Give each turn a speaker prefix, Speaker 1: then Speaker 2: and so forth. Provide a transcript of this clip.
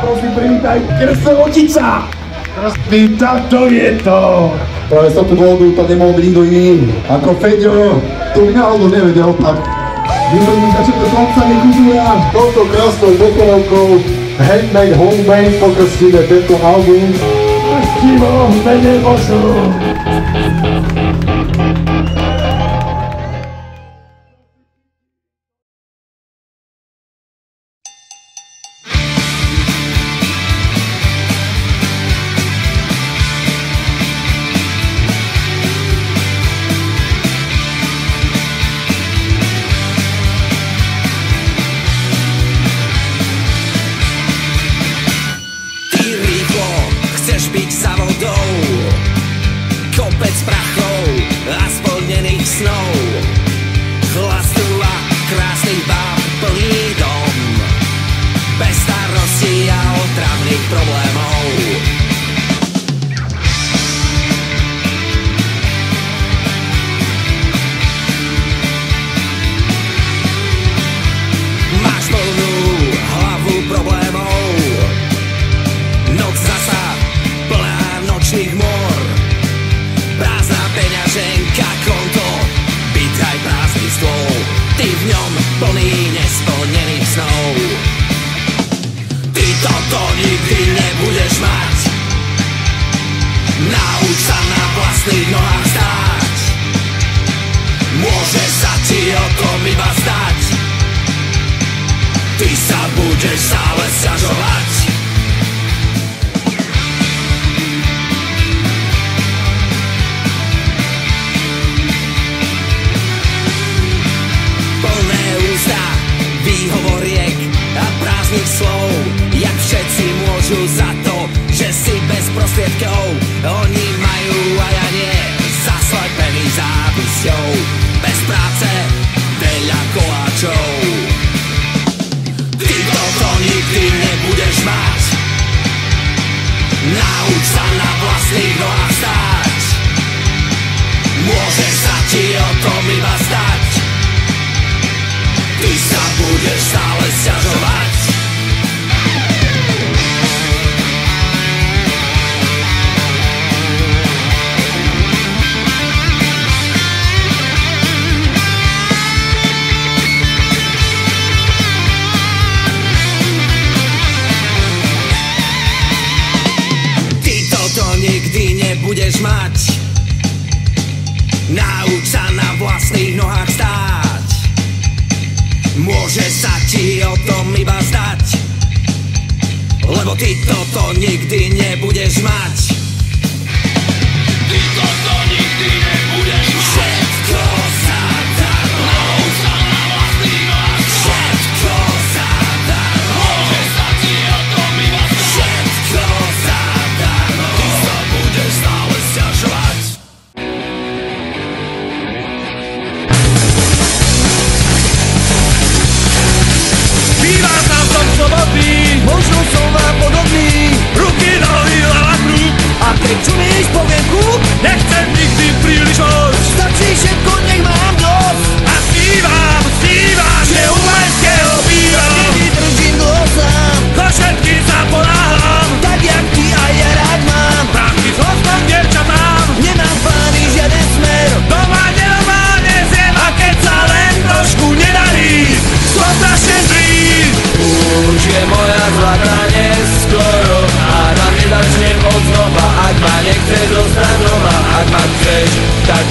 Speaker 1: Prosím, privítaj Krstovotica! Táto je to!
Speaker 2: Práve z tohto dôvodu to nemohol byť nikto iný ako Feďo. To by náhodou nevedel, tak vyzvedím sa, čo to konca nekúzúra. Touto krásnou bokolovkou Handmade Homemade pokrstíme tento album.
Speaker 1: Krstivo v mene Božom!
Speaker 3: Byť za vodou, kopec prachov a splnených snov, chlastu a krásnych báb plný dom, bez starostí a otravných problémov. Máš plnú hlavu problémov, noc zasa nočných mór, prázdna peňaženka, konto, byt aj prázdny stôl, ty v ňom plný nesplnených snov. Ty toto nikdy nebudeš mať, nauč sa na vlastných nohách stáť, môže sa ti o tom iba zdať, ty sa budeš stále sťažovať. Výhovoriek a prázdnych slov, jak všetci môžu za to, že si bez prostriedkov. Oni majú a ja nie, zaslepený závisťou, bez práce, veľa koláčov. Ty toto nikdy nebudeš mať, nauč sa na vlastných nohách stáť, môže sa ti o tom iba zdať, ty sa budeš stále sťažovať. Ty toto nikdy nebudeš mať, nauč sa na vlastných nohách stáť, môže sa ti o tom iba zdať, lebo ty toto nikdy nebudeš mať. Ty toto nikdy nebudeš mať. Všetko zadarmo, nauč sa na vlastných nohách stáť, všetko zadarmo, môže sa ti o tom iba zdať, všetko zadarmo, ty sa budeš stále sťažovať.
Speaker 4: Bývam na tom slobodný, možno som vám podobný, ruky, nohy, hlava, krúb. A keď čumíš po vienku, nechcem nikdy príliš moc, stačí všetko, nech mám dosť. A snívam, že u Lajského bývam, keď držím dlho sám, do všetkým sa ponáhľam, tak jak ty a ja rád mám. Prachy s hostom dievčat mám, nemám plány, žiaden smer, doma nenormálne zjem, a keď sa len trošku nedarí, som strašne zlý. Už je moja zlatá neskoro, hádam nezačnem od znova, ak ma nechceš zostať doma, ak ma chceš, tak